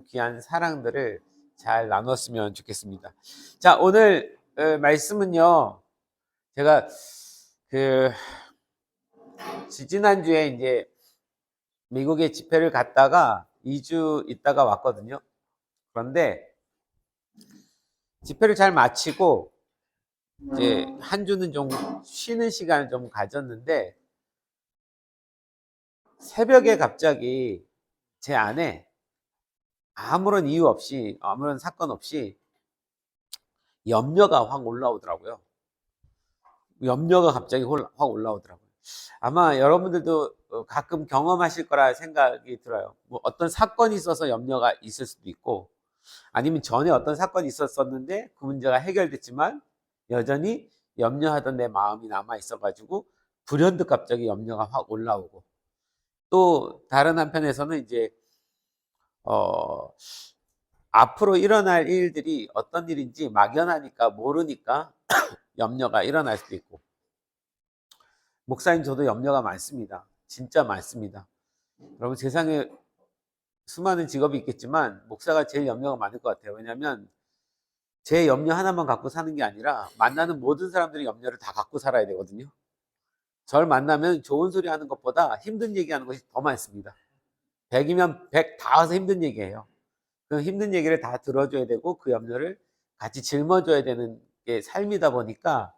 귀한 사랑들을 잘 나눴으면 좋겠습니다. 자, 오늘 말씀은요. 제가 지난주에 이제 미국에 집회를 갔다가 2주 있다가 왔거든요. 그런데 집회를 잘 마치고 이제 한 주는 좀 쉬는 시간을 좀 가졌는데 새벽에 갑자기 제 안에 아무런 이유 없이, 아무런 사건 없이 염려가 확 올라오더라고요. 염려가 갑자기 확 올라오더라고요. 아마 여러분들도 가끔 경험하실 거라 생각이 들어요. 뭐 어떤 사건이 있어서 염려가 있을 수도 있고, 아니면 전에 어떤 사건이 있었었는데 그 문제가 해결됐지만 여전히 염려하던 내 마음이 남아 있어가지고 불현듯 갑자기 염려가 확 올라오고, 또 다른 한편에서는 이제 앞으로 일어날 일들이 어떤 일인지 막연하니까 모르니까 염려가 일어날 수도 있고. 목사님, 저도 염려가 많습니다. 진짜 많습니다. 여러분, 세상에 수많은 직업이 있겠지만 목사가 제일 염려가 많을 것 같아요. 왜냐하면 제 염려 하나만 갖고 사는 게 아니라 만나는 모든 사람들이 염려를 다 갖고 살아야 되거든요. 저를 만나면 좋은 소리 하는 것보다 힘든 얘기하는 것이 더 많습니다. 100이면 100 다 와서 힘든 얘기예요. 그 힘든 얘기를 다 들어줘야 되고 그 염려를 같이 짊어줘야 되는 게 삶이다 보니까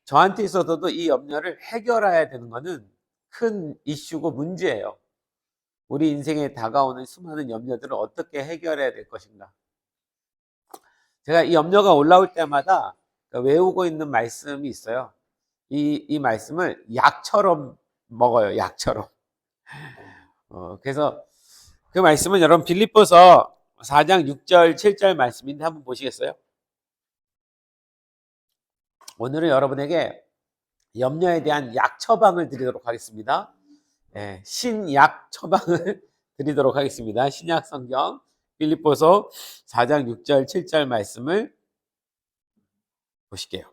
저한테 있어서도 이 염려를 해결해야 되는 것은 큰 이슈고 문제예요. 우리 인생에 다가오는 수많은 염려들을 어떻게 해결해야 될 것인가. 제가 이 염려가 올라올 때마다 외우고 있는 말씀이 있어요. 이 말씀을 약처럼 먹어요. 약처럼. 그래서 그 말씀은 여러분 빌립보서 4장 6절 7절 말씀인데 한번 보시겠어요? 오늘은 여러분에게 염려에 대한 약 처방을 드리도록 하겠습니다. 신약 처방을 드리도록 하겠습니다. 신약 성경 빌립보서 4장 6절 7절 말씀을 보실게요.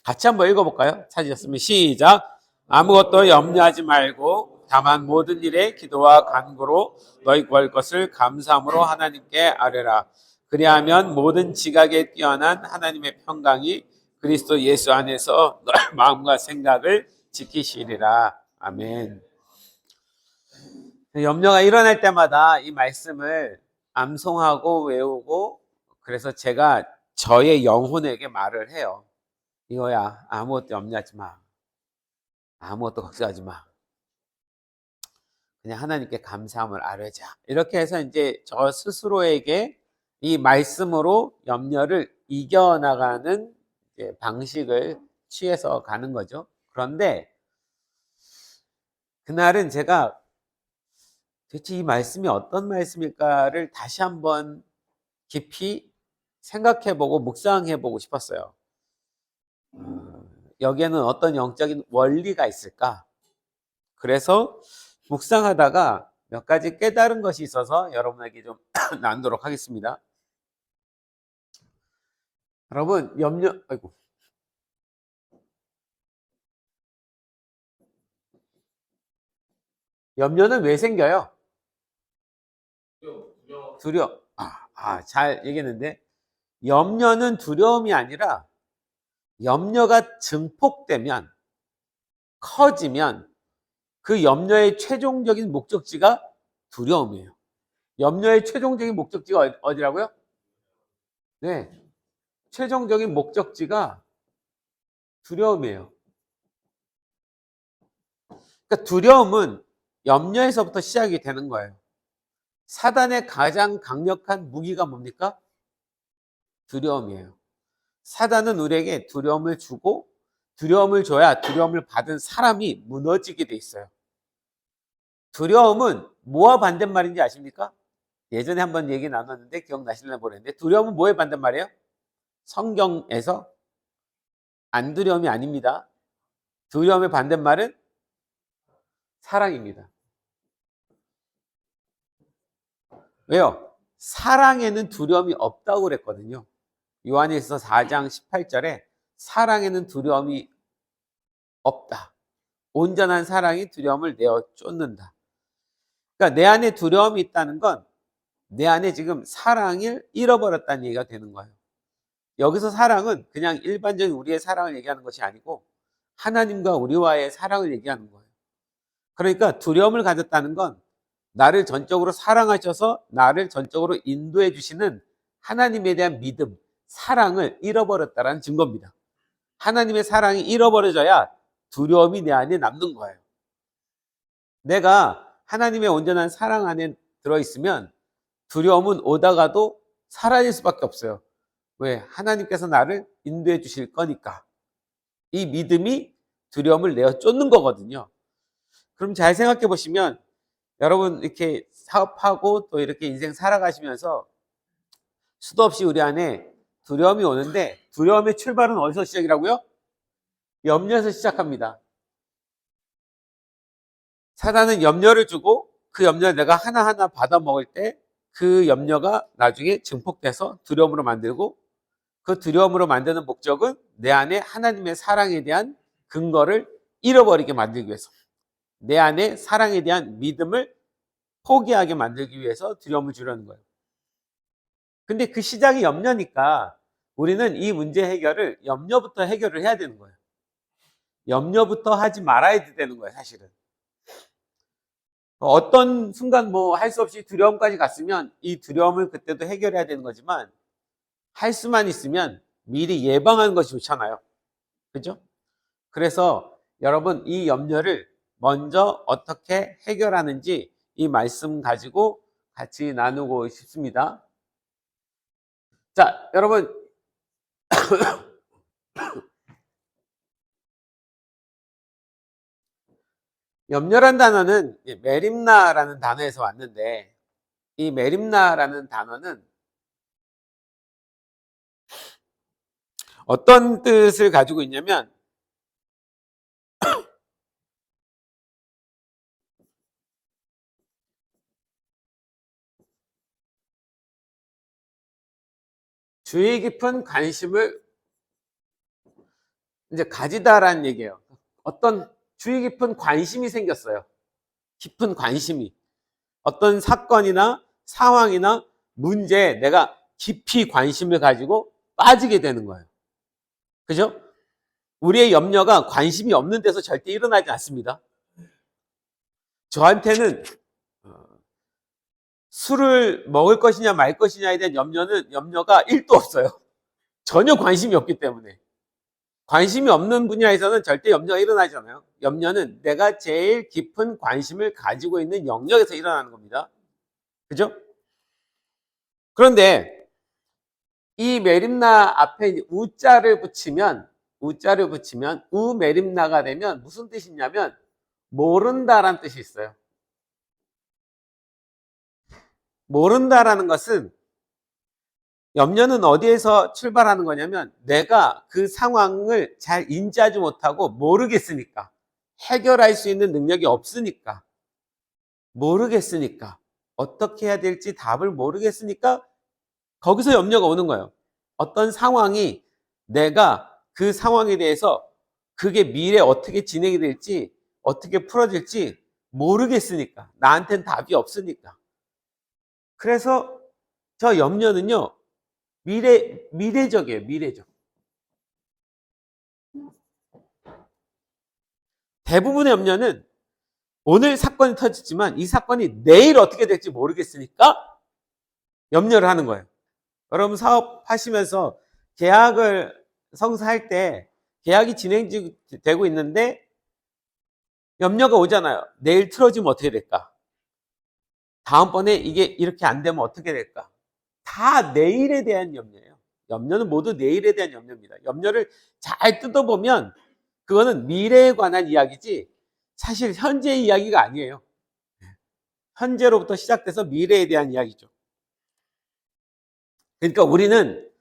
같이 한번 읽어볼까요? 찾으셨으면 시작. 아무것도 염려하지 말고 다만 모든 일에 기도와 간구로 너희 구할 것을 감사함으로 하나님께 아뢰라. 그리하면 모든 지각에 뛰어난 하나님의 평강이 그리스도 예수 안에서 너희 마음과 생각을 지키시리라. 아멘. 염려가 일어날 때마다 이 말씀을 암송하고 외우고, 그래서 제가 저의 영혼에게 말을 해요. 이거야, 아무것도 염려하지 마. 아무것도 걱정하지 마. 그냥 하나님께 감사함을 아뢰자. 이렇게 해서 이제 저 스스로에게 이 말씀으로 염려를 이겨나가는 방식을 취해서 가는 거죠. 그런데 그날은 제가 도대체 이 말씀이 어떤 말씀일까를 다시 한번 깊이 생각해보고 묵상해보고 싶었어요. 여기에는 어떤 영적인 원리가 있을까? 그래서 묵상하다가 몇 가지 깨달은 것이 있어서 여러분에게 좀 나누도록 하겠습니다. 여러분, 염려는 왜 생겨요? 잘 얘기했는데, 염려는 두려움이 아니라 염려가 증폭되면, 커지면 그 염려의 최종적인 목적지가 두려움이에요. 염려의 최종적인 목적지가 어디라고요? 네. 최종적인 목적지가 두려움이에요. 그러니까 두려움은 염려에서부터 시작이 되는 거예요. 사단의 가장 강력한 무기가 뭡니까? 두려움이에요. 사단은 우리에게 두려움을 주고, 두려움을 줘야 두려움을 받은 사람이 무너지게 돼 있어요. 두려움은 뭐와 반대말인지 아십니까? 예전에 한번 얘기 나눴는데 기억나실려나 모르겠는데, 두려움은 뭐에 반대말이에요? 성경에서 안 두려움이 아닙니다. 두려움의 반대말은 사랑입니다. 왜요? 사랑에는 두려움이 없다고 그랬거든요. 요한일서 4장 18절에 사랑에는 두려움이 없다. 온전한 사랑이 두려움을 내어 쫓는다. 그러니까 내 안에 두려움이 있다는 건 내 안에 지금 사랑을 잃어버렸다는 얘기가 되는 거예요. 여기서 사랑은 그냥 일반적인 우리의 사랑을 얘기하는 것이 아니고 하나님과 우리와의 사랑을 얘기하는 거예요. 그러니까 두려움을 가졌다는 건 나를 전적으로 사랑하셔서 나를 전적으로 인도해 주시는 하나님에 대한 믿음, 사랑을 잃어버렸다는 증거입니다. 하나님의 사랑이 잃어버려져야 두려움이 내 안에 남는 거예요. 내가 하나님의 온전한 사랑 안에 들어있으면 두려움은 오다가도 사라질 수밖에 없어요. 왜? 하나님께서 나를 인도해 주실 거니까. 이 믿음이 두려움을 내어 쫓는 거거든요. 그럼 잘 생각해 보시면 여러분 이렇게 사업하고 또 이렇게 인생 살아가시면서 수도 없이 우리 안에 두려움이 오는데 두려움의 출발은 어디서 시작이라고요? 염려에서 시작합니다. 사단은 염려를 주고 그 염려를 내가 하나하나 받아 먹을 때 그 염려가 나중에 증폭돼서 두려움으로 만들고 그 두려움으로 만드는 목적은 내 안에 하나님의 사랑에 대한 근거를 잃어버리게 만들기 위해서 내 안에 사랑에 대한 믿음을 포기하게 만들기 위해서 두려움을 주려는 거예요. 근데 그 시작이 염려니까 우리는 이 문제 해결을 염려부터 해결을 해야 되는 거예요. 염려부터 하지 말아야 되는 거예요, 사실은. 어떤 순간 뭐 할 수 없이 두려움까지 갔으면 이 두려움을 그때도 해결해야 되는 거지만 할 수만 있으면 미리 예방하는 것이 좋잖아요. 그죠? 그래서 여러분 이 염려를 먼저 어떻게 해결하는지 이 말씀 가지고 같이 나누고 싶습니다. 자, 여러분 염려란 단어는 메림나라는 단어에서 왔는데 이 메림나라는 단어는 어떤 뜻을 가지고 있냐면 주의 깊은 관심을 이제 가지다라는 얘기예요. 어떤 주의 깊은 관심이 생겼어요. 깊은 관심이. 어떤 사건이나 상황이나 문제에 내가 깊이 관심을 가지고 빠지게 되는 거예요. 그죠? 우리의 염려가 관심이 없는 데서 절대 일어나지 않습니다. 저한테는 술을 먹을 것이냐 말 것이냐에 대한 염려가 1도 없어요. 전혀 관심이 없기 때문에. 관심이 없는 분야에서는 절대 염려가 일어나잖아요. 염려는 내가 제일 깊은 관심을 가지고 있는 영역에서 일어나는 겁니다. 그죠? 그런데 이 메림나 앞에 우자를 붙이면 우메림나가 되면 무슨 뜻이냐면 모른다라는 뜻이 있어요. 모른다라는 것은 염려는 어디에서 출발하는 거냐면 내가 그 상황을 잘 인지하지 못하고 모르겠으니까 해결할 수 있는 능력이 없으니까 모르겠으니까 어떻게 해야 될지 답을 모르겠으니까 거기서 염려가 오는 거예요. 어떤 상황이 내가 그 상황에 대해서 그게 미래에 어떻게 진행이 될지 어떻게 풀어질지 모르겠으니까 나한테는 답이 없으니까 그래서 저 염려는요 미래적이에요. 미래적. 대부분의 염려는 오늘 사건이 터졌지만 이 사건이 내일 어떻게 될지 모르겠으니까 염려를 하는 거예요. 여러분 사업하시면서 계약을 성사할 때 계약이 진행되고 있는데 염려가 오잖아요. 내일 틀어지면 어떻게 될까? 다음번에 이게 이렇게 안 되면 어떻게 될까? 다 내일에 대한 염려예요. 염려는 모두 내일에 대한 염려입니다. 염려를 잘 뜯어보면 그거는 미래에 관한 이야기지 사실 현재의 이야기가 아니에요. 현재로부터 시작돼서 미래에 대한 이야기죠. 그러니까 우리는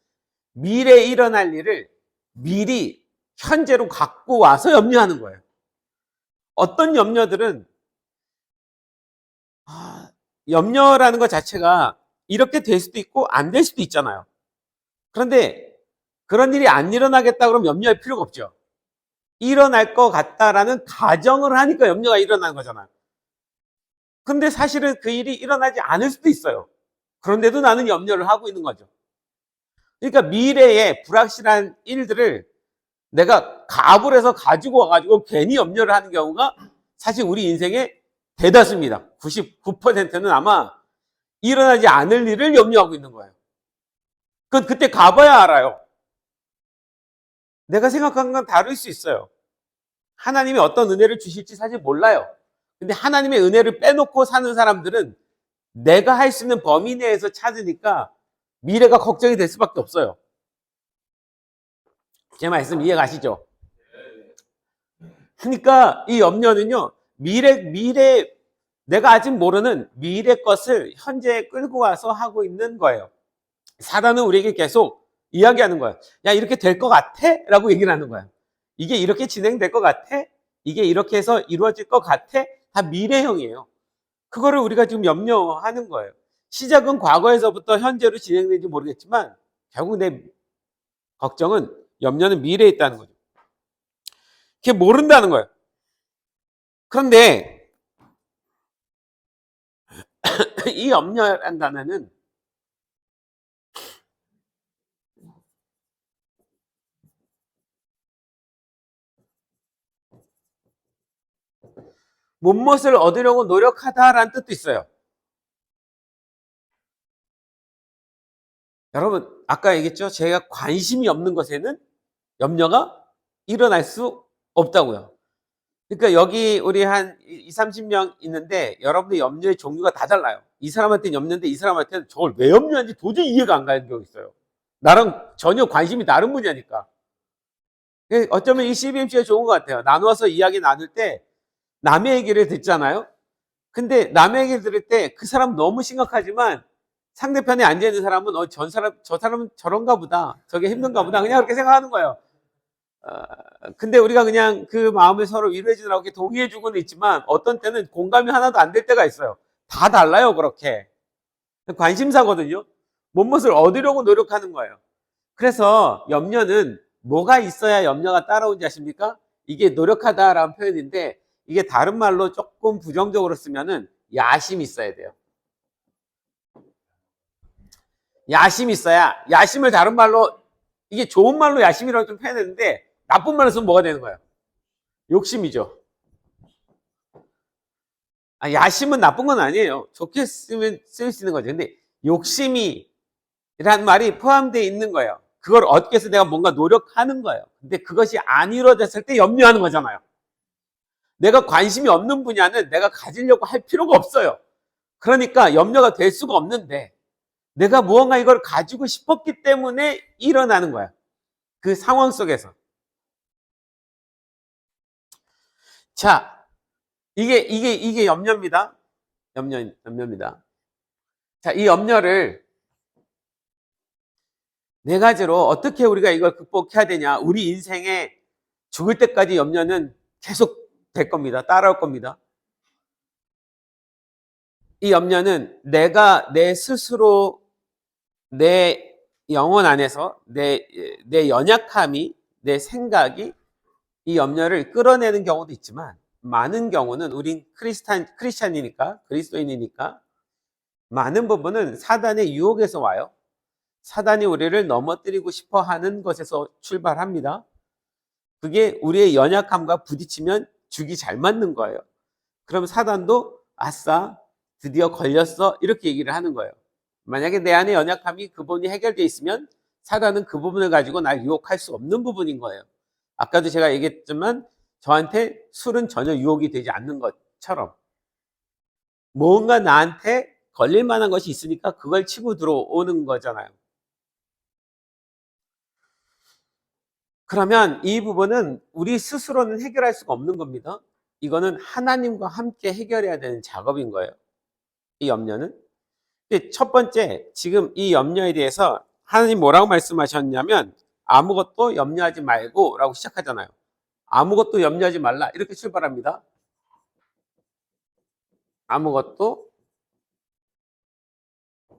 미래에 일어날 일을 미리 현재로 갖고 와서 염려하는 거예요. 어떤 염려들은 염려라는 것 자체가 이렇게 될 수도 있고 안 될 수도 있잖아요. 그런데 그런 일이 안 일어나겠다 그러면 염려할 필요가 없죠. 일어날 것 같다라는 가정을 하니까 염려가 일어나는 거잖아요. 근데 사실은 그 일이 일어나지 않을 수도 있어요. 그런데도 나는 염려를 하고 있는 거죠. 그러니까 미래의 불확실한 일들을 내가 갑을 해서 가지고 와가지고 괜히 염려를 하는 경우가 사실 우리 인생의 대다수입니다. 99%는 아마 일어나지 않을 일을 염려하고 있는 거예요. 그건 그때 가봐야 알아요. 내가 생각한 건 다를 수 있어요. 하나님이 어떤 은혜를 주실지 사실 몰라요. 근데 하나님의 은혜를 빼놓고 사는 사람들은 내가 할 수 있는 범위 내에서 찾으니까 미래가 걱정이 될 수밖에 없어요. 제 말씀 이해가시죠? 그러니까 이 염려는요, 내가 아직 모르는 미래 것을 현재에 끌고 와서 하고 있는 거예요. 사단은 우리에게 계속 이야기하는 거예요. 야, 이렇게 될 것 같아? 라고 얘기를 하는 거예요. 이게 이렇게 진행될 것 같아? 이게 이렇게 해서 이루어질 것 같아? 다 미래형이에요. 그거를 우리가 지금 염려하는 거예요. 시작은 과거에서부터 현재로 진행되는지 모르겠지만 결국 내 걱정은, 염려는 미래에 있다는 거죠. 그게 모른다는 거예요. 그런데 이 염려란 단어는 무엇을 얻으려고 노력하다라는 뜻도 있어요. 여러분, 아까 얘기했죠? 제가 관심이 없는 것에는 염려가 일어날 수 없다고요. 그러니까 여기 우리 한 20, 30명 있는데 여러분의 염려의 종류가 다 달라요. 이 사람한테는 염려인데 이 사람한테는 저걸 왜 염려하는지 도저히 이해가 안 가는 경우 있어요. 나랑 전혀 관심이 다른 분야니까. 어쩌면 이 CBMC가 좋은 것 같아요. 나누어서 이야기 나눌 때 남의 얘기를 듣잖아요. 근데 남의 얘기를 들을 때 그 사람 너무 심각하지만 상대편에 앉아있는 사람은 저 사람은 저런가 보다. 저게 힘든가 보다. 그냥 그렇게 생각하는 거예요. 근데 우리가 그냥 그 마음을 서로 위로해주느라고 이렇게 동의해주고는 있지만 어떤 때는 공감이 하나도 안 될 때가 있어요. 다 달라요, 그렇게. 관심사거든요. 무엇을 얻으려고 노력하는 거예요. 그래서 염려는 뭐가 있어야 염려가 따라오는지 아십니까? 이게 노력하다라는 표현인데 이게 다른 말로 조금 부정적으로 쓰면은 야심이 있어야 돼요. 야심이 있어야, 야심을 다른 말로, 이게 좋은 말로 야심이라고 좀 표현했는데 나쁜 말로 쓰면 뭐가 되는 거예요? 욕심이죠. 야심은 나쁜 건 아니에요. 좋게 쓰면 쓸 수 있는 거죠. 근데 욕심이란 말이 포함되어 있는 거예요. 그걸 얻기 위해서 내가 뭔가 노력하는 거예요. 근데 그것이 안 이루어졌을 때 염려하는 거잖아요. 내가 관심이 없는 분야는 내가 가지려고 할 필요가 없어요. 그러니까 염려가 될 수가 없는데 내가 무언가 이걸 가지고 싶었기 때문에 일어나는 거야. 그 상황 속에서. 자, 이게 염려입니다. 염려입니다. 자, 이 염려를 네 가지로 어떻게 우리가 이걸 극복해야 되냐. 우리 인생에 죽을 때까지 염려는 계속 될 겁니다. 따라올 겁니다. 이 염려는 내가 내 스스로 내 영혼 안에서 내 연약함이, 내 생각이 이 염려를 끌어내는 경우도 있지만 많은 경우는 우린 크리스찬이니까, 그리스도인이니까 많은 부분은 사단의 유혹에서 와요. 사단이 우리를 넘어뜨리고 싶어 하는 것에서 출발합니다. 그게 우리의 연약함과 부딪히면 죽이 잘 맞는 거예요. 그럼 사단도 아싸, 드디어 걸렸어, 이렇게 얘기를 하는 거예요. 만약에 내 안에 연약함이 그 부분이 해결되어 있으면 사단은 그 부분을 가지고 날 유혹할 수 없는 부분인 거예요. 아까도 제가 얘기했지만 저한테 술은 전혀 유혹이 되지 않는 것처럼 뭔가 나한테 걸릴 만한 것이 있으니까 그걸 치고 들어오는 거잖아요. 그러면 이 부분은 우리 스스로는 해결할 수가 없는 겁니다. 이거는 하나님과 함께 해결해야 되는 작업인 거예요. 이 염려는. 첫 번째, 지금 이 염려에 대해서 하나님 뭐라고 말씀하셨냐면 아무것도 염려하지 말고 라고 시작하잖아요. 아무것도 염려하지 말라, 이렇게 출발합니다. 아무것도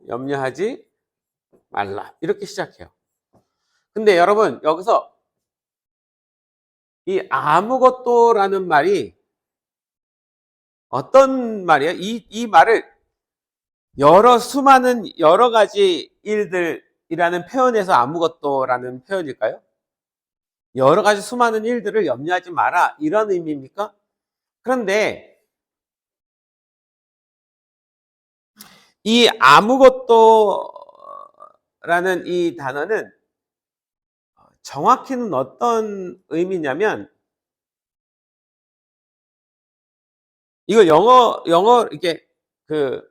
염려하지 말라, 이렇게 시작해요. 근데 여러분, 여기서 이 아무것도라는 말이 어떤 말이에요? 이 말을 수많은 여러 가지 일들이라는 표현에서 아무것도라는 표현일까요? 여러 가지 수많은 일들을 염려하지 마라. 이런 의미입니까? 그런데 이 아무것도라는 이 단어는 정확히는 어떤 의미냐면, 이거 영어 이렇게 그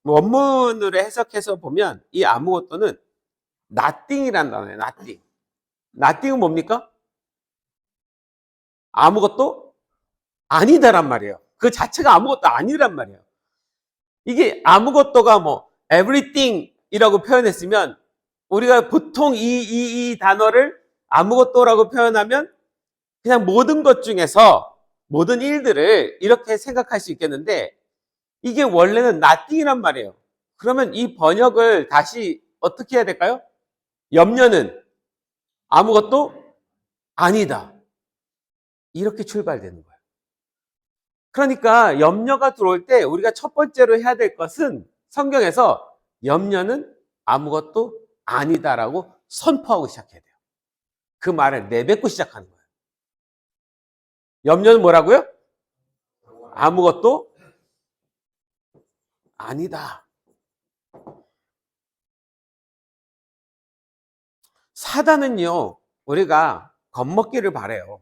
원문으로 해석해서 보면 이 아무것도는 nothing이라는 단어예요. nothing. nothing은 뭡니까? 아무것도 아니다란 말이에요. 그 자체가 아무것도 아니란 말이에요. 이게 아무것도가 뭐 everything 이라고 표현했으면 우리가 보통 이 단어를 아무것도라고 표현하면 그냥 모든 것 중에서 모든 일들을 이렇게 생각할 수 있겠는데, 이게 원래는 nothing이란 말이에요. 그러면 이 번역을 다시 어떻게 해야 될까요? 염려는 아무것도 아니다. 이렇게 출발되는 거예요. 그러니까 염려가 들어올 때 우리가 첫 번째로 해야 될 것은 성경에서 염려는 아무것도 아니다라고 선포하고 시작해야 돼요. 그 말을 내뱉고 시작하는 거예요. 염려는 뭐라고요? 아무것도 아니다. 사단은요, 우리가 겁먹기를 바래요.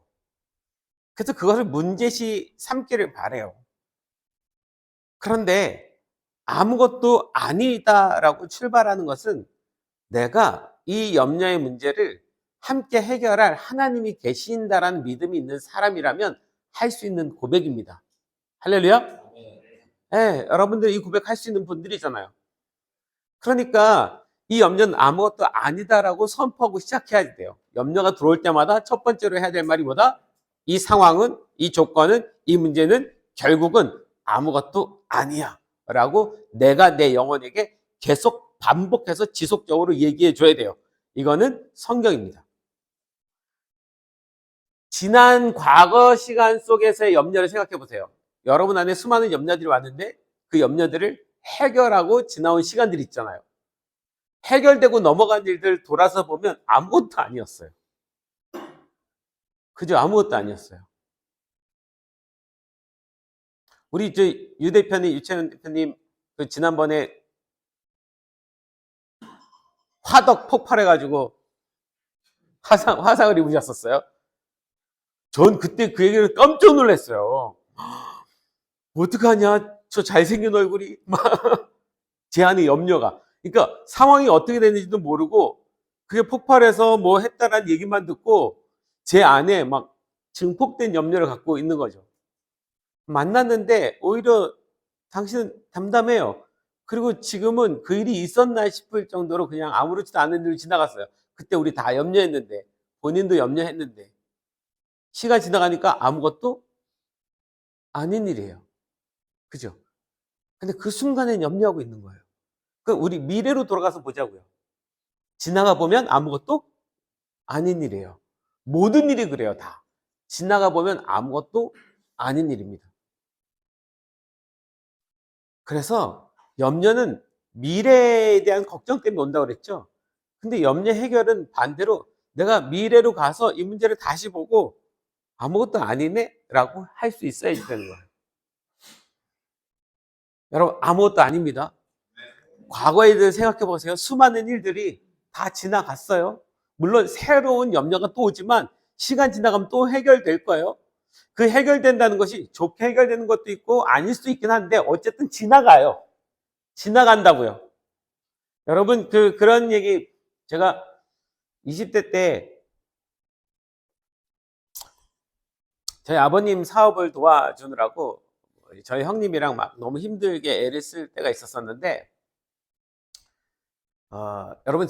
그래서 그것을 문제시 삼기를 바래요. 그런데 아무것도 아니다라고 출발하는 것은 내가 이 염려의 문제를 함께 해결할 하나님이 계신다라는 믿음이 있는 사람이라면 할 수 있는 고백입니다. 할렐루야? 네, 여러분들 이 고백할 수 있는 분들이잖아요. 그러니까 이 염려는 아무것도 아니다라고 선포하고 시작해야 돼요. 염려가 들어올 때마다 첫 번째로 해야 될 말이 뭐다? 이 상황은, 이 조건은, 이 문제는 결국은 아무것도 아니야 라고 내가 내 영혼에게 계속 반복해서 지속적으로 얘기해 줘야 돼요. 이거는 성경입니다. 지난 과거 시간 속에서의 염려를 생각해 보세요. 여러분 안에 수많은 염려들이 왔는데 그 염려들을 해결하고 지나온 시간들이 있잖아요. 해결되고 넘어간 일들 돌아서 보면 아무것도 아니었어요. 그죠? 아무것도 아니었어요. 우리 유 대표님, 유채연 대표님, 그 지난번에 화덕 폭발해가지고 화상을 입으셨었어요. 전 그때 그 얘기를 깜짝 놀랐어요. 어떡하냐? 저 잘생긴 얼굴이. 제 안에 염려가. 그러니까 상황이 어떻게 되는지도 모르고 그게 폭발해서 뭐 했다라는 얘기만 듣고 제 안에 막 증폭된 염려를 갖고 있는 거죠. 만났는데 오히려 당신은 담담해요. 그리고 지금은 그 일이 있었나 싶을 정도로 그냥 아무렇지도 않은 일로 지나갔어요. 그때 우리 다 염려했는데, 본인도 염려했는데, 시간 지나가니까 아무것도 아닌 일이에요. 그죠? 근데 그 순간엔 염려하고 있는 거예요. 그럼 우리 미래로 돌아가서 보자고요. 지나가 보면 아무것도 아닌 일이에요. 모든 일이 그래요, 다. 지나가 보면 아무것도 아닌 일입니다. 그래서 염려는 미래에 대한 걱정 때문에 온다고 그랬죠. 근데 염려 해결은 반대로 내가 미래로 가서 이 문제를 다시 보고 아무것도 아니네? 라고 할 수 있어야 되는 거예요. 여러분, 아무것도 아닙니다. 과거에 대해 생각해 보세요. 수많은 일들이 다 지나갔어요. 물론 새로운 염려가 또 오지만 시간 지나가면 또 해결될 거예요. 그 해결된다는 것이 좋게 해결되는 것도 있고 아닐 수 있긴 한데 어쨌든 지나가요. 지나간다고요. 여러분, 그런 얘기 제가 20대 때 저희 아버님 사업을 도와주느라고 저희 형님이랑 막 너무 힘들게 애를 쓸 때가 있었었는데, 여러분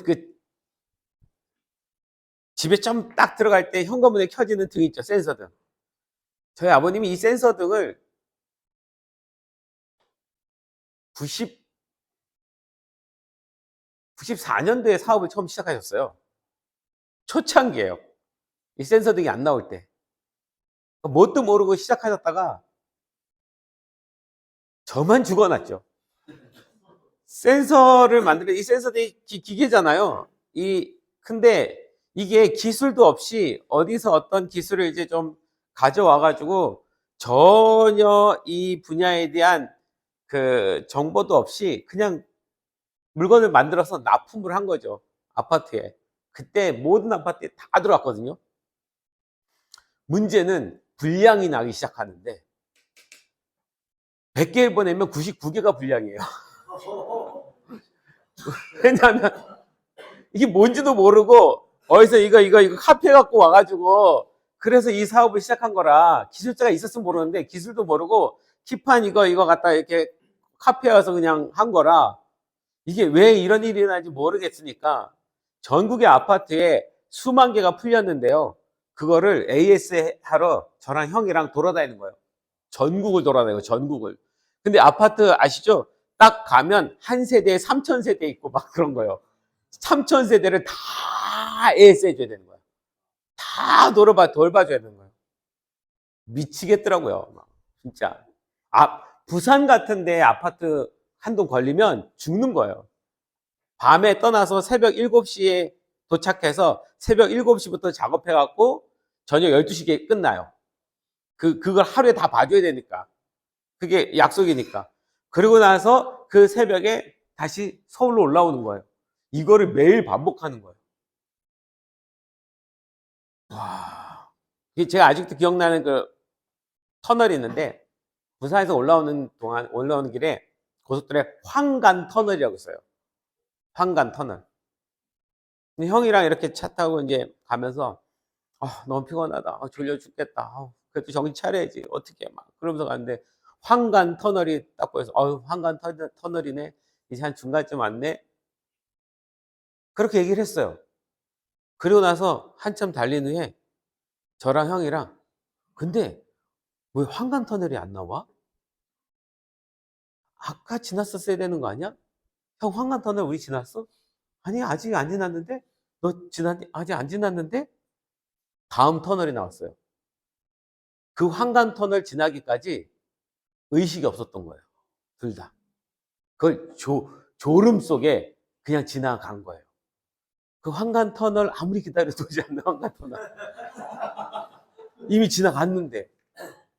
집에 좀 딱 들어갈 때 현관문에 켜지는 등 있죠, 센서등. 저희 아버님이 이 센서등을 94년도에 사업을 처음 시작하셨어요. 초창기예요. 이 센서등이 안 나올 때. 뭣도 모르고 시작하셨다가 저만 죽어놨죠. 센서를 만드는 이 센서들이 기계잖아요. 근데 이게 기술도 없이 어디서 어떤 기술을 이제 좀 가져와가지고 전혀 이 분야에 대한 그 정보도 없이 그냥 물건을 만들어서 납품을 한 거죠. 아파트에. 그때 모든 아파트에 다 들어왔거든요. 문제는 불량이 나기 시작하는데 100개를 보내면 99개가 불량이에요. 왜냐하면 이게 뭔지도 모르고 어디서 이거 카피해 갖고 와가지고 그래서 이 사업을 시작한 거라 기술자가 있었으면 모르는데 기술도 모르고 키판 이거 갖다 이렇게 카피해 와서 그냥 한 거라 이게 왜 이런 일이 일어나는지 모르겠으니까 전국의 아파트에 수만 개가 풀렸는데요. 그거를 AS 하러 저랑 형이랑 돌아다니는 거예요. 전국을 돌아다니고 전국을. 근데 아파트 아시죠? 딱 가면 한 세대에 3,000세대 있고 막 그런 거예요. 3,000세대를 다 AS 해줘야 되는 거예요. 다 돌봐줘야 되는 거예요. 미치겠더라고요. 진짜. 부산 같은데 아파트 한동 걸리면 죽는 거예요. 밤에 떠나서 새벽 7시에 도착해서 새벽 7시부터 작업해갖고 저녁 12시에 끝나요. 그걸 하루에 다 봐줘야 되니까. 그게 약속이니까. 그러고 나서 그 새벽에 다시 서울로 올라오는 거예요. 이거를 매일 반복하는 거예요. 와. 제가 아직도 기억나는 그 터널이 있는데 부산에서 올라오는 길에 고속도로에 황간 터널이라고 있어요. 황간 터널. 형이랑 이렇게 차 타고 이제 가면서 너무 피곤하다. 졸려 죽겠다. 그래도 정신 차려야지. 어떻게 막 그러면서 가는데 황간 터널이 딱 보여서 황간 터널이네. 이제 한 중간쯤 왔네. 그렇게 얘기를 했어요. 그리고 나서 한참 달린 후에 저랑 형이랑 근데 왜 황간 터널이 안 나와? 아까 지났었어야 되는 거 아니야? 형 황간 터널 우리 지났어? 아니 아직 안 지났는데? 너 지났니? 아직 안 지났는데? 다음 터널이 나왔어요. 그 황간 터널 지나기까지 의식이 없었던 거예요. 둘 다. 그걸 졸음 속에 그냥 지나간 거예요. 그 황간 터널 아무리 기다려도 오지 않는 황간 터널. 이미 지나갔는데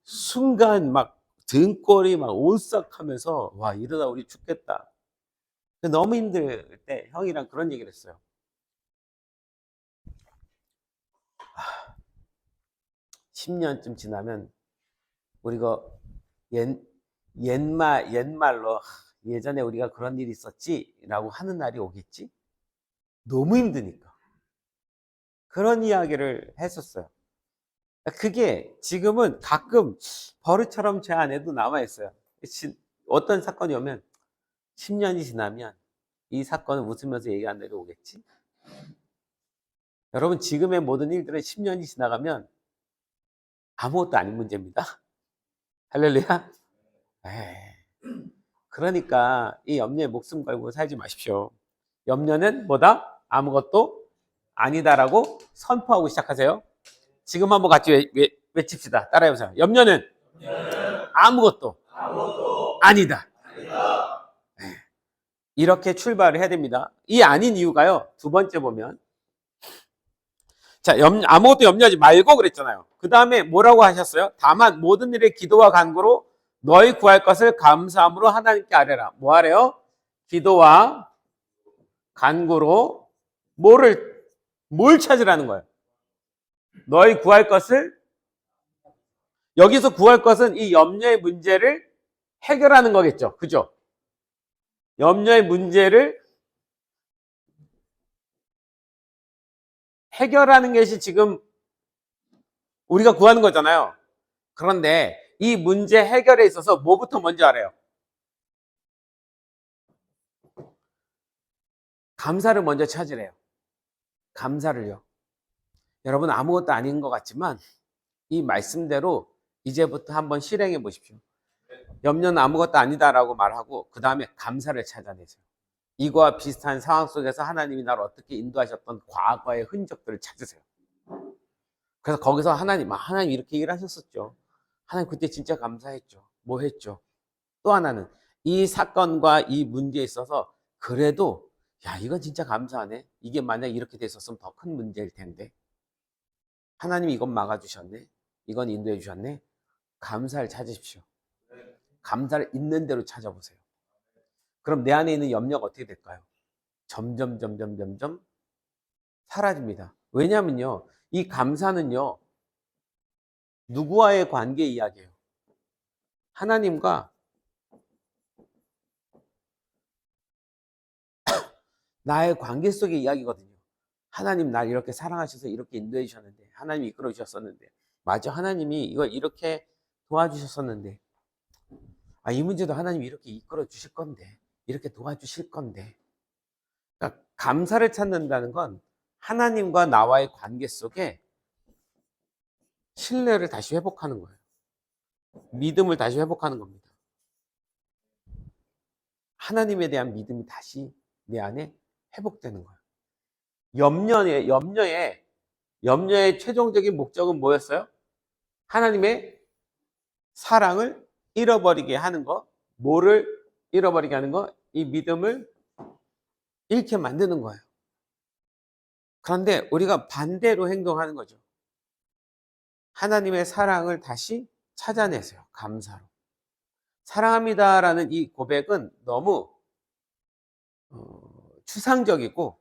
순간 막 등골이 막 오싹하면서 와 이러다 우리 죽겠다. 너무 힘들 때 형이랑 그런 얘기를 했어요. 10년쯤 지나면 우리가 옛말로 예전에 우리가 그런 일이 있었지 라고 하는 날이 오겠지? 너무 힘드니까. 그런 이야기를 했었어요. 그게 지금은 가끔 버릇처럼 제 안에도 남아있어요. 어떤 사건이 오면 10년이 지나면 이 사건은 웃으면서 얘기하는 날이 오겠지? 여러분 지금의 모든 일들은 10년이 지나가면 아무것도 아닌 문제입니다. 할렐루야? 에이. 그러니까 이 염려에 목숨 걸고 살지 마십시오. 염려는 뭐다? 아무것도 아니다라고 선포하고 시작하세요. 지금 한번 같이 외칩시다. 따라해보세요. 염려는 아무것도 아니다. 네. 이렇게 출발을 해야 됩니다. 이 아닌 이유가요. 두 번째 보면 자, 아무것도 염려하지 말고 그랬잖아요. 그 다음에 뭐라고 하셨어요? 다만 모든 일에 기도와 간구로 너희 구할 것을 감사함으로 하나님께 아뢰라. 뭐 하래요? 기도와 간구로 뭘 찾으라는 거예요? 너희 구할 것을 여기서 구할 것은 이 염려의 문제를 해결하는 거겠죠. 그죠? 염려의 문제를 해결하는 것이 지금 우리가 구하는 거잖아요. 그런데 이 문제 해결에 있어서 뭐부터 먼저 알아요? 감사를 먼저 찾으래요. 감사를요. 여러분 아무것도 아닌 것 같지만 이 말씀대로 이제부터 한번 실행해 보십시오. 염려는 아무것도 아니다라고 말하고 그 다음에 감사를 찾아내세요. 이거와 비슷한 상황 속에서 하나님이 나를 어떻게 인도하셨던 과거의 흔적들을 찾으세요. 그래서 거기서 하나님 이렇게 얘기를 하셨었죠. 하나님 그때 진짜 감사했죠. 뭐 했죠? 또 하나는 이 사건과 이 문제에 있어서 그래도 야, 이건 진짜 감사하네. 이게 만약 이렇게 됐었으면 더 큰 문제일 텐데. 하나님이 이건 막아주셨네. 이건 인도해 주셨네. 감사를 찾으십시오. 감사를 있는 대로 찾아보세요. 그럼 내 안에 있는 염려가 어떻게 될까요? 점점 사라집니다. 왜냐면요, 이 감사는요, 누구와의 관계 이야기예요? 하나님과 나의 관계 속의 이야기거든요. 하나님 날 이렇게 사랑하셔서 이렇게 인도해 주셨는데, 하나님이 이끌어 주셨었는데, 맞아, 하나님이 이걸 이렇게 도와주셨었는데, 아, 이 문제도 하나님이 이렇게 이끌어 주실 건데, 이렇게 도와주실 건데. 그러니까 감사를 찾는다는 건 하나님과 나와의 관계 속에 신뢰를 다시 회복하는 거예요. 믿음을 다시 회복하는 겁니다. 하나님에 대한 믿음이 다시 내 안에 회복되는 거예요. 염려의 최종적인 목적은 뭐였어요? 하나님의 사랑을 잃어버리게 하는 거. 뭐를 잃어버리게 하는 거? 이 믿음을 잃게 만드는 거예요. 그런데 우리가 반대로 행동하는 거죠. 하나님의 사랑을 다시 찾아내세요. 감사로. 사랑합니다라는 이 고백은 너무 추상적이고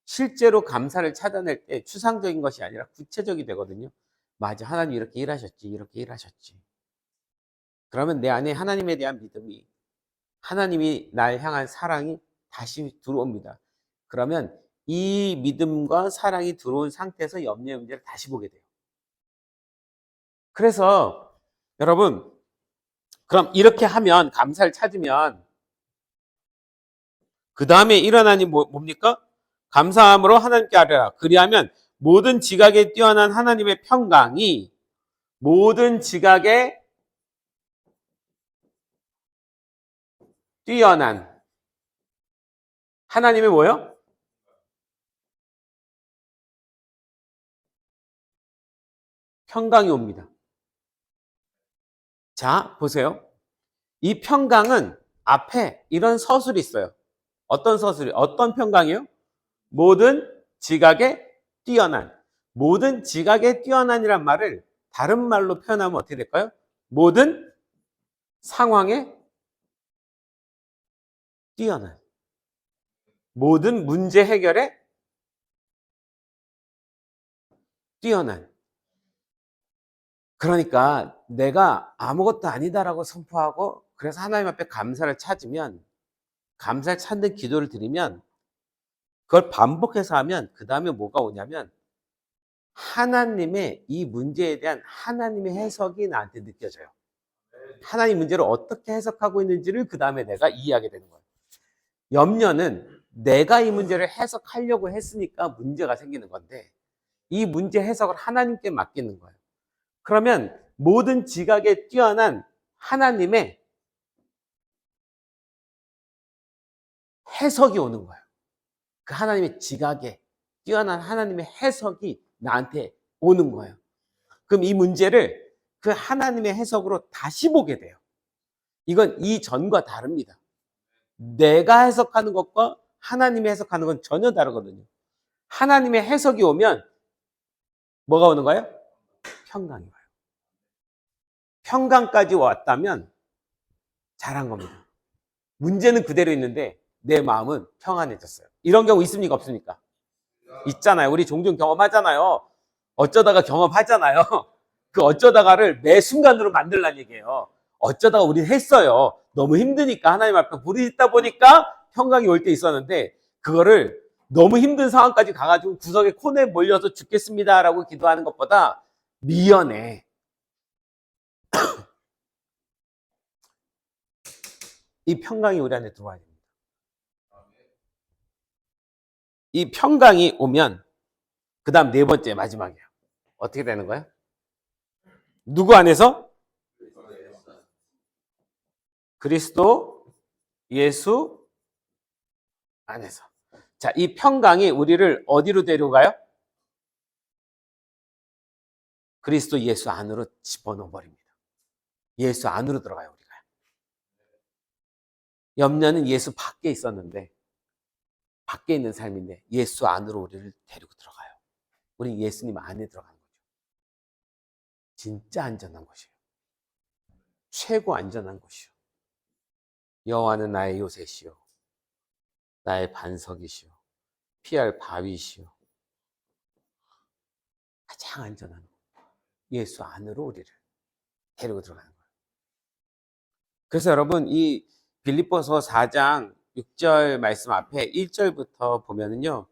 실제로 감사를 찾아낼 때 추상적인 것이 아니라 구체적이 되거든요. 맞아, 하나님 이렇게 일하셨지, 이렇게 일하셨지. 그러면 내 안에 하나님에 대한 믿음이, 하나님이 날 향한 사랑이 다시 들어옵니다. 그러면 이 믿음과 사랑이 들어온 상태에서 염려의 문제를 다시 보게 돼요. 그래서 여러분, 그럼 이렇게 하면, 감사를 찾으면 그 다음에 일어나니 뭡니까? 감사함으로 하나님께 아뢰라. 그리하면 모든 지각에 뛰어난 하나님의 평강이, 모든 지각에 뛰어난 하나님의 뭐요? 평강이 옵니다. 자, 보세요. 이 평강은 앞에 이런 서술이 있어요. 어떤 서술이, 어떤 평강이요? 모든 지각에 뛰어난. 모든 지각에 뛰어난이란 말을 다른 말로 표현하면 어떻게 될까요? 모든 상황에 뛰어난. 모든 문제 해결에 뛰어난. 그러니까 내가 아무것도 아니다라고 선포하고 그래서 하나님 앞에 감사를 찾으면, 감사를 찾는 기도를 드리면, 그걸 반복해서 하면 그 다음에 뭐가 오냐면 하나님의 이 문제에 대한 하나님의 해석이 나한테 느껴져요. 하나님 문제를 어떻게 해석하고 있는지를 그 다음에 내가 이해하게 되는 거예요. 염려는 내가 이 문제를 해석하려고 했으니까 문제가 생기는 건데 이 문제 해석을 하나님께 맡기는 거예요. 그러면 모든 지각에 뛰어난 하나님의 해석이 오는 거예요. 그 하나님의 지각에 뛰어난 하나님의 해석이 나한테 오는 거예요. 그럼 이 문제를 그 하나님의 해석으로 다시 보게 돼요. 이건 이전과 다릅니다. 내가 해석하는 것과 하나님이 해석하는 건 전혀 다르거든요. 하나님의 해석이 오면 뭐가 오는 거예요? 평강이 와요. 평강까지 왔다면 잘한 겁니다. 문제는 그대로 있는데 내 마음은 평안해졌어요. 이런 경우 있습니까? 없습니까? 있잖아요. 우리 종종 경험하잖아요. 어쩌다가 경험하잖아요. 그 어쩌다가를 매 순간으로 만들라는 얘기예요. 어쩌다가 우리 했어요. 너무 힘드니까 하나님 앞에 부르짖다 보니까 평강이 올 때 있었는데 그거를 너무 힘든 상황까지 가가지고 구석에 코너에 몰려서 죽겠습니다라고 기도하는 것보다 미연해. 이 평강이 우리 안에 들어와야 됩니다. 이 평강이 오면 그 다음 네 번째 마지막이에요. 어떻게 되는 거예요? 누구 안에서? 그리스도 예수 안에서. 자, 이 평강이 우리를 어디로 데려가요? 그리스도 예수 안으로 집어넣어 버립니다. 예수 안으로 들어가요, 우리가. 염려는 예수 밖에 있었는데, 밖에 있는 삶인데 예수 안으로 우리를 데리고 들어가요. 우리 예수님 안에 들어가는 거죠. 진짜 안전한 곳이에요. 최고 안전한 곳이요. 여호와는 나의 요새시요 나의 반석이시요 피할 바위시요. 가장 안전한 곳. 예수 안으로 우리를 데리고 들어가는 거예요. 그래서 여러분, 이 빌립보서 4장 6절 말씀 앞에 1절부터 보면은요,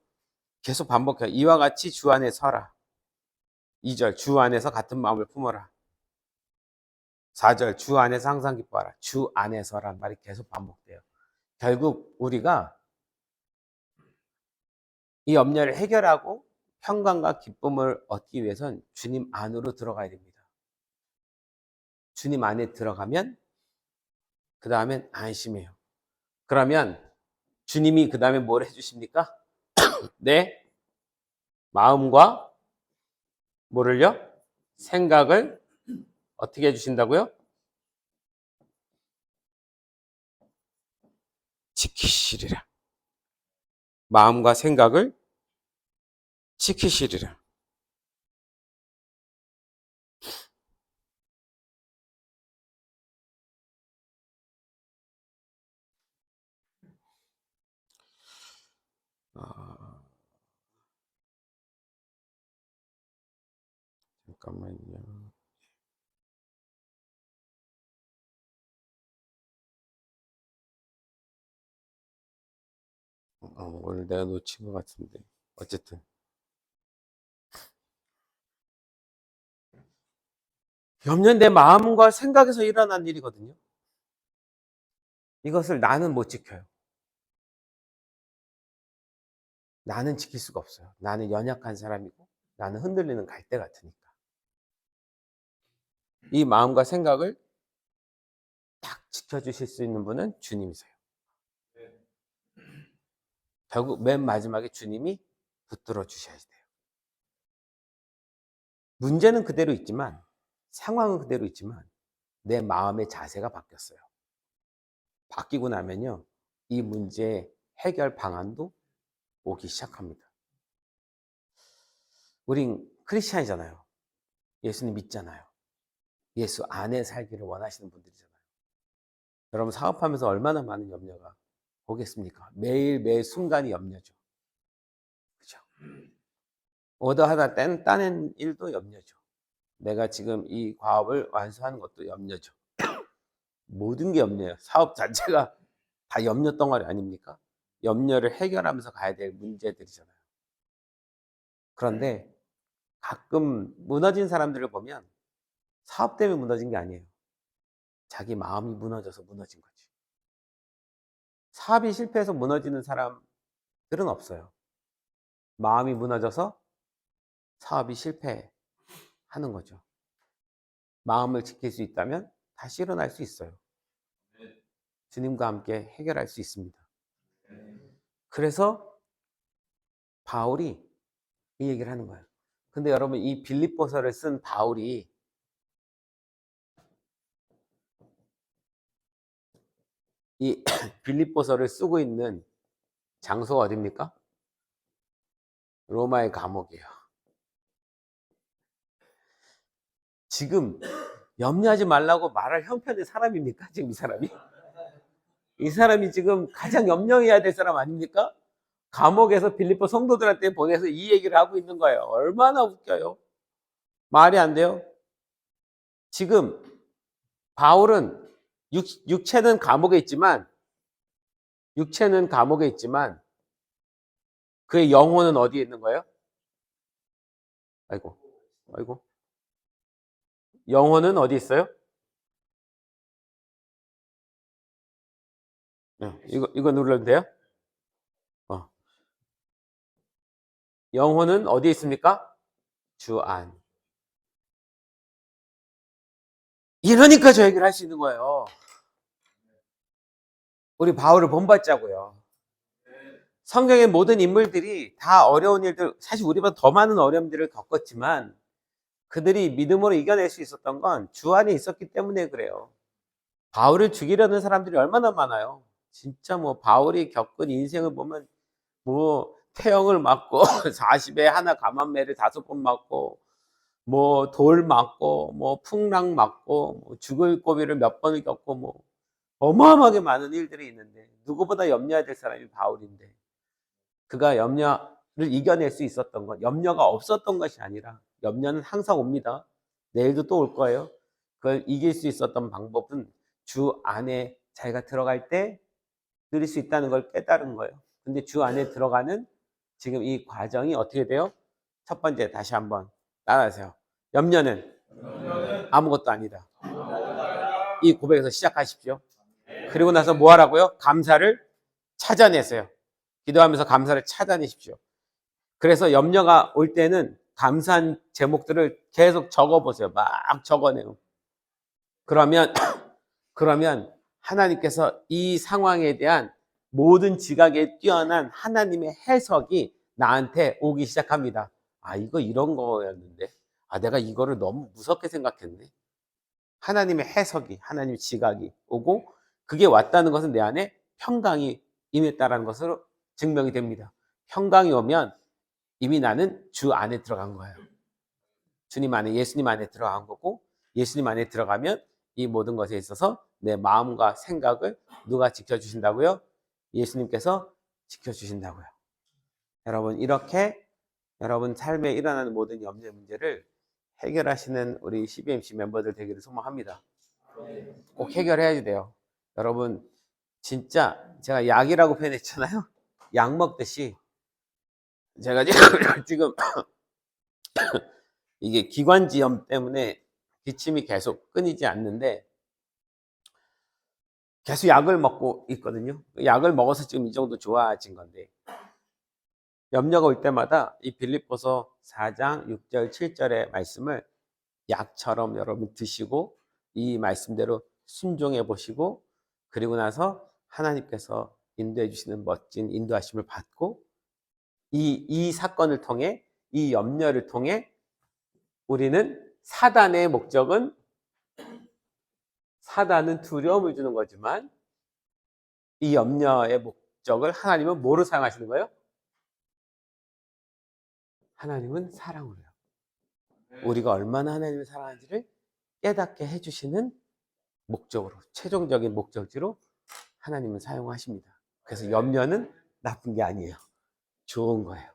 계속 반복해요. 이와 같이 주 안에 서라. 2절, 주 안에서 같은 마음을 품어라. 4절, 주 안에서 항상 기뻐하라. 주 안에서란 말이 계속 반복돼요. 결국 우리가 이 염려를 해결하고 평강과 기쁨을 얻기 위해선 주님 안으로 들어가야 됩니다. 주님 안에 들어가면 그 다음엔 안심해요. 그러면 주님이 그 다음에 뭘 해주십니까? 내 마음과 뭐를요? 생각을 어떻게 해주신다고요? 지키시리라. 마음과 생각을 지키시리라. 잠깐만요. 오늘 내가 놓친 것 같은데. 어쨌든. 염려는 내 마음과 생각에서 일어난 일이거든요. 이것을 나는 못 지켜요. 나는 지킬 수가 없어요. 나는 연약한 사람이고 나는 흔들리는 갈대 같으니까. 이 마음과 생각을 딱 지켜주실 수 있는 분은 주님이세요. 결국 맨 마지막에 주님이 붙들어 주셔야 돼요. 문제는 그대로 있지만, 상황은 그대로 있지만 내 마음의 자세가 바뀌었어요. 바뀌고 나면요, 이 문제의 해결 방안도 오기 시작합니다. 우린 크리스찬이잖아요. 예수님 믿잖아요. 예수 안에 살기를 원하시는 분들이잖아요. 여러분 사업하면서 얼마나 많은 염려가 오겠습니까? 매일 매 순간이 염려죠. 그죠? 오더하다 따낸 일도 염려죠. 내가 지금 이 과업을 완수하는 것도 염려죠. 모든 게 염려예요. 사업 자체가 다 염려 덩어리 아닙니까? 염려를 해결하면서 가야 될 문제들이잖아요. 그런데 가끔 무너진 사람들을 보면 사업 때문에 무너진 게 아니에요. 자기 마음이 무너져서 무너진 거지. 사업이 실패해서 무너지는 사람들은 없어요. 마음이 무너져서 사업이 실패하는 거죠. 마음을 지킬 수 있다면 다시 일어날 수 있어요. 주님과 함께 해결할 수 있습니다. 그래서 바울이 이 얘기를 하는 거예요. 근데 여러분, 이 빌립보서를 쓴 바울이 이 빌립보서를 쓰고 있는 장소가 어디입니까? 로마의 감옥이에요. 지금 염려하지 말라고 말할 형편의 사람입니까? 지금 이 사람이? 이 사람이 지금 가장 염려해야 될 사람 아닙니까? 감옥에서 빌립보 성도들한테 보내서 이 얘기를 하고 있는 거예요. 얼마나 웃겨요. 말이 안 돼요. 지금 바울은 육체는 감옥에 있지만 그의 영혼은 어디에 있는 거예요? 아이고. 영혼은 어디 있어요? 이거 누르면 돼요? 영혼은 어디에 있습니까? 주 안. 이러니까 저 얘기를 할 수 있는 거예요. 우리 바울을 본받자고요. 성경의 모든 인물들이 다 어려운 일들, 사실 우리보다 더 많은 어려움들을 겪었지만 그들이 믿음으로 이겨낼 수 있었던 건 주 안에 있었기 때문에 그래요. 바울을 죽이려는 사람들이 얼마나 많아요. 진짜 뭐 바울이 겪은 인생을 보면 뭐 태형을 맞고 40에 하나 감한매를 5번 맞고 뭐 돌 맞고 뭐 풍랑 맞고 뭐 죽을 고비를 몇 번을 겪고 뭐 어마어마하게 많은 일들이 있는데 누구보다 염려해야 될 사람이 바울인데 그가 염려를 이겨낼 수 있었던 건 염려가 없었던 것이 아니라 염려는 항상 옵니다. 내일도 또 올 거예요. 그걸 이길 수 있었던 방법은 주 안에 자기가 들어갈 때 누릴 수 있다는 걸 깨달은 거예요. 근데 주 안에 들어가는 지금 이 과정이 어떻게 돼요? 첫 번째 다시 한번 따라하세요. 염려는 아무것도 아니다. 이 고백에서 시작하십시오. 그리고 나서 뭐 하라고요? 감사를 찾아내세요. 기도하면서 감사를 찾아내십시오. 그래서 염려가 올 때는 감사한 제목들을 계속 적어보세요. 막 적어내요. 그러면 하나님께서 이 상황에 대한 모든 지각에 뛰어난 하나님의 해석이 나한테 오기 시작합니다. 아, 이거 이런 거였는데. 아, 내가 이거를 너무 무섭게 생각했네. 하나님의 해석이, 하나님의 지각이 오고 그게 왔다는 것은 내 안에 평강이 임했다는 것으로 증명이 됩니다. 평강이 오면 이미 나는 주 안에 들어간 거예요. 주님 안에, 예수님 안에 들어간 거고 예수님 안에 들어가면 이 모든 것에 있어서 내 마음과 생각을 누가 지켜주신다고요? 예수님께서 지켜주신다고요. 여러분, 이렇게 여러분 삶에 일어나는 모든 염려 문제를 해결하시는 우리 CBMC 멤버들 되기를 소망합니다. 꼭 해결해야 돼요. 여러분, 진짜 제가 약이라고 표현했잖아요. 약 먹듯이 제가 지금 이게 기관지염 때문에 기침이 계속 끊이지 않는데 계속 약을 먹고 있거든요. 약을 먹어서 지금 이 정도 좋아진 건데 염려가 올 때마다 이 빌립보서 4장 6절 7절의 말씀을 약처럼 여러분 드시고 이 말씀대로 순종해 보시고 그리고 나서 하나님께서 인도해 주시는 멋진 인도하심을 받고 이 사건을 통해 이 염려를 통해 우리는 사단의 목적은 사단은 두려움을 주는 거지만 이 염려의 목적을 하나님은 뭐로 사용하시는 거예요? 하나님은 사랑으로요. 우리가 얼마나 하나님을 사랑하는지를 깨닫게 해주시는 목적으로 최종적인 목적지로 하나님은 사용하십니다. 그래서 염려는 나쁜 게 아니에요. 좋은 거예요.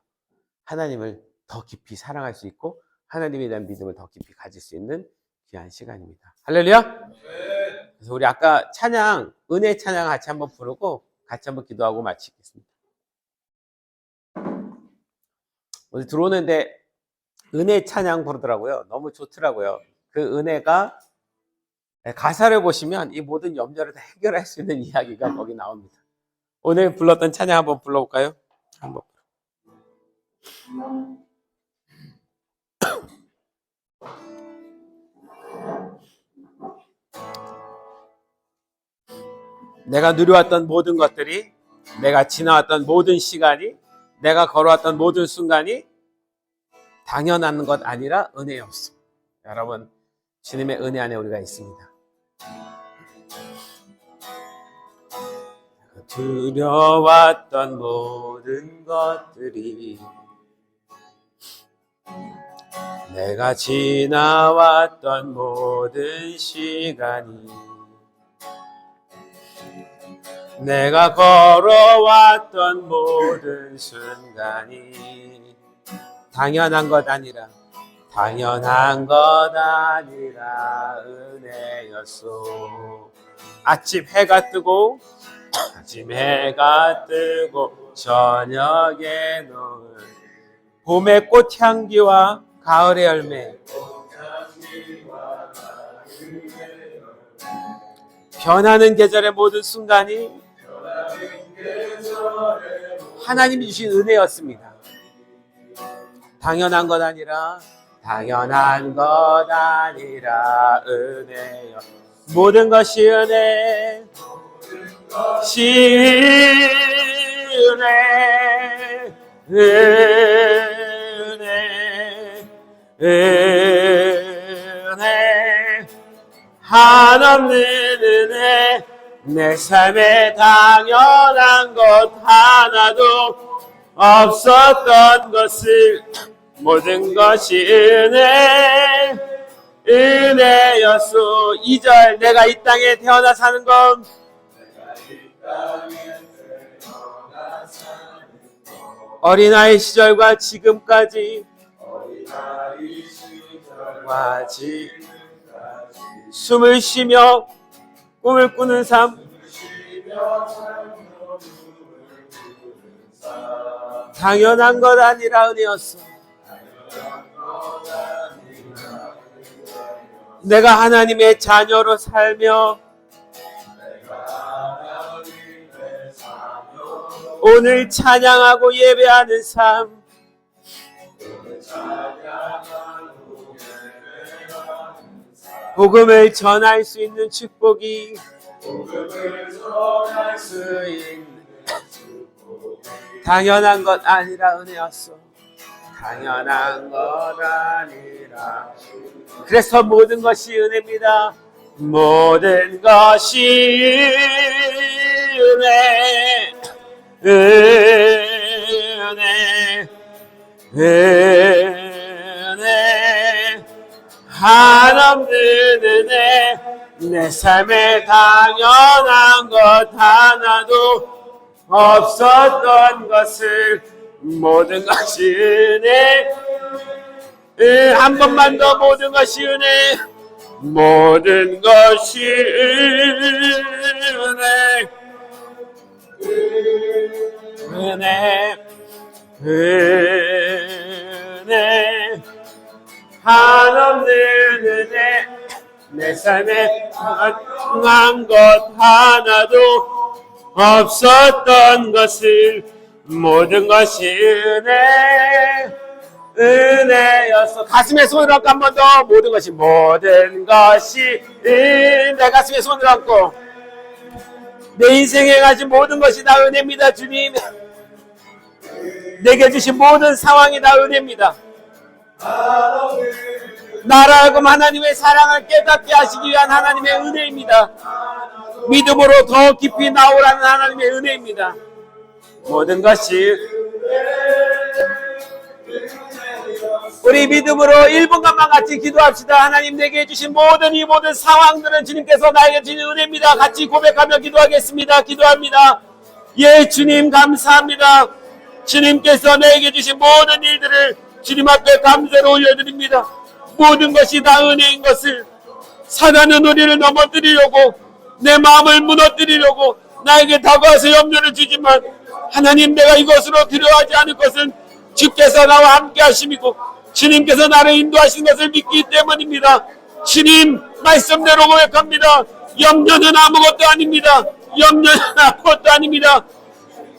하나님을 더 깊이 사랑할 수 있고 하나님에 대한 믿음을 더 깊이 가질 수 있는 귀한 시간입니다. 할렐루야! 그래서 우리 아까 찬양, 은혜 찬양 같이 한번 부르고 같이 한번 기도하고 마치겠습니다. 오늘 들어오는데 은혜 찬양 부르더라고요. 너무 좋더라고요. 그 은혜가 가사를 보시면 이 모든 염려를 다 해결할 수 있는 이야기가 거기 나옵니다. 오늘 불렀던 찬양 한번 불러볼까요? 한번. 내가 누려왔던 모든 것들이, 내가 지나왔던 모든 시간이, 내가 걸어왔던 모든 순간이 당연한 것 아니라 은혜였어. 여러분, 주님의 은혜 안에 우리가 있습니다. 두려웠던 모든 것들이 내가 지나왔던 모든 시간이 내가 걸어왔던 모든 순간이 당연한 것 아니라 은혜였소. 아침 해가 뜨고 저녁에 노을 봄의 꽃향기와 가을의 열매 변하는 계절의 모든 순간이 하나님이 주신 은혜였습니다. 당연한 것 아니라 은혜여. 모든 것이 은혜, 은혜, 한없는 은혜, 내 삶에 당연한 것 하나도 없었던 것을 모든 것이 은혜였소. 2절 내가 이 땅에 태어나 사는 건 어린아이 시절과 지금까지 숨을 쉬며 꿈을 꾸는 삶 당연한 것 아니라 은혜였어. 내가 하나님의 자녀로 살며 오늘 찬양하고 예배하는 삶 복음을 전할 수 있는 축복이 당연한 것 아니라 은혜였어. 당연한 것 아니라. 그래서 모든 것이 은혜입니다. 모든 것이 은혜 한없는 은혜. 내 삶에 당연한 것 하나도 없었던 것을 모든 것이 은혜. 한 번만 더 모든 것이 은혜. 모든 것이 은혜 한없는 은혜. 내 삶에 당한 것 하나도 없었던 것을 모든 것이 은혜였어. 가슴에 손을 얹고 한 번 더. 모든 것이 내 가슴에 손을 얹고 내 인생에 가진 모든 것이 다 은혜입니다. 주님, 내게 주신 모든 상황이 다 은혜입니다. 나를 하여금 하나님의 사랑을 깨닫게 하시기 위한 하나님의 은혜입니다. 믿음으로 더 깊이 나오라는 하나님의 은혜입니다. 모든 것이 우리 믿음으로 1분간만 같이 기도합시다. 하나님, 내게 주신 이 모든 상황들은 주님께서 나에게 주신 은혜입니다. 같이 고백하며 기도하겠습니다. 기도합니다. 예, 주님 감사합니다. 주님께서 내게 주신 모든 일들을 주님 앞에 감사로 올려드립니다. 모든 것이 다 은혜인 것을 사단은 우리를 넘어뜨리려고 내 마음을 무너뜨리려고 나에게 다가와서 염려를 주지만 하나님, 내가 이것으로 두려워하지 않을 것은 주께서 나와 함께 하심이고 주님께서 나를 인도하신 것을 믿기 때문입니다. 주님 말씀대로 고백합니다. 염려는 아무것도 아닙니다. 염려는 아무것도 아닙니다.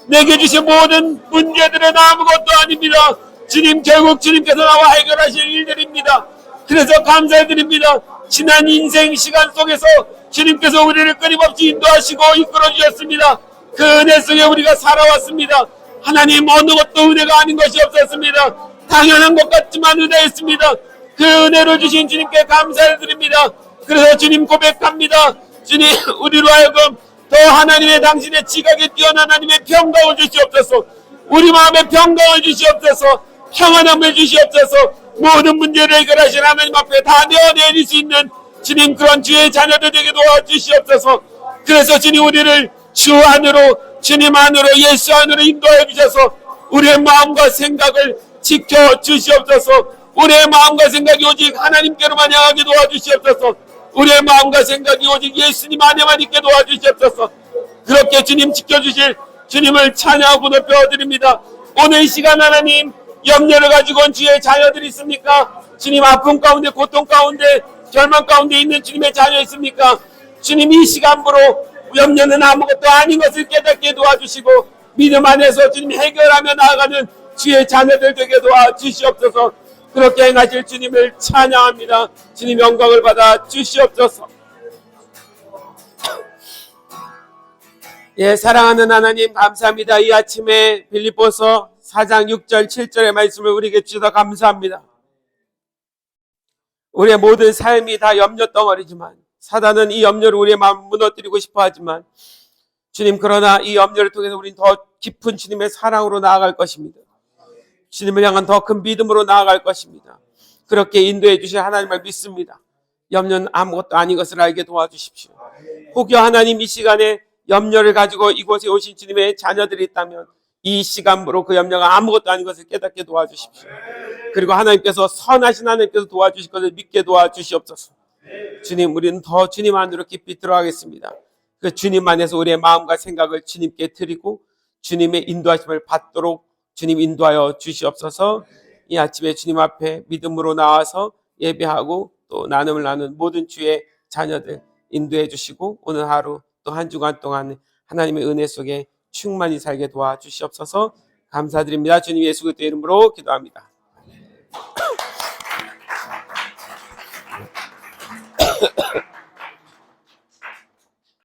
내게 주신 모든 문제들은 아무것도 아닙니다. 주님, 결국 주님께서 나와 해결하실 일들입니다. 그래서 감사드립니다. 지난 인생 시간 속에서 주님께서 우리를 끊임없이 인도하시고 이끌어 주셨습니다. 그 은혜 속에 우리가 살아왔습니다. 하나님, 어느 것도 은혜가 아닌 것이 없었습니다. 당연한 것 같지만 은혜였습니다. 그 은혜를 주신 주님께 감사를 드립니다. 그래서 주님 고백합니다. 주님, 우리로 하여금 더 하나님의 당신의 지각에 뛰어난 하나님의 평강을 주시옵소서. 우리 마음에 평강을 주시옵소서. 평안함을 주시옵소서. 모든 문제를 해결하신 하나님 앞에 다 내어내릴 수 있는 주님, 그런 주의 자녀들 되게 도와주시옵소서. 그래서 주님, 우리를 주 안으로, 주님 안으로, 예수 안으로 인도해 주셔서 우리의 마음과 생각을 지켜주시옵소서. 우리의 마음과 생각이 오직 하나님께로만 향하게 도와주시옵소서. 우리의 마음과 생각이 오직 예수님 안에만 있게 도와주시옵소서. 그렇게 주님 지켜주실 주님을 찬양하고 높여드립니다. 오늘 이 시간 하나님, 염려를 가지고 온 주의 자녀들이 있습니까? 주님, 아픔 가운데, 고통 가운데, 절망 가운데 있는 주님의 자녀 있습니까? 주님, 이 시간부로 염려는 아무것도 아닌 것을 깨닫게 도와주시고 믿음 안에서 주님 해결하며 나아가는 주의 자녀들 되게 도와주시옵소서. 그렇게 행하실 주님을 찬양합니다. 주님, 영광을 받아 주시옵소서. 예, 사랑하는 하나님 감사합니다. 이 아침에 빌립보서 4장 6절 7절의 말씀을 우리에게 주셔서 감사합니다. 우리의 모든 삶이 다 염려 덩어리지만 사단은 이 염려로 우리의 마음을 무너뜨리고 싶어 하지만 주님, 그러나 이 염려를 통해서 우리는 더 깊은 주님의 사랑으로 나아갈 것입니다. 주님을 향한 더 큰 믿음으로 나아갈 것입니다. 그렇게 인도해 주실 하나님을 믿습니다. 염려는 아무것도 아닌 것을 알게 도와주십시오. 혹여 하나님 이 시간에 염려를 가지고 이곳에 오신 주님의 자녀들이 있다면 이 시간으로 그 염려가 아무것도 아닌 것을 깨닫게 도와주십시오. 그리고 하나님께서 선하신 하나님께서 도와주실 것을 믿게 도와주시옵소서. 주님, 우리는 더 주님 안으로 깊이 들어가겠습니다. 그 주님 안에서 우리의 마음과 생각을 주님께 드리고 주님의 인도하심을 받도록 주님 인도하여 주시옵소서. 이 아침에 주님 앞에 믿음으로 나와서 예배하고 또 나눔을 나눈 모든 주의 자녀들 인도해 주시고 오늘 하루 또 한 주간 동안 하나님의 은혜 속에 충만히 살게 도와주시옵소서. 감사드립니다. 주님 예수 그리스도의 이름으로 기도합니다.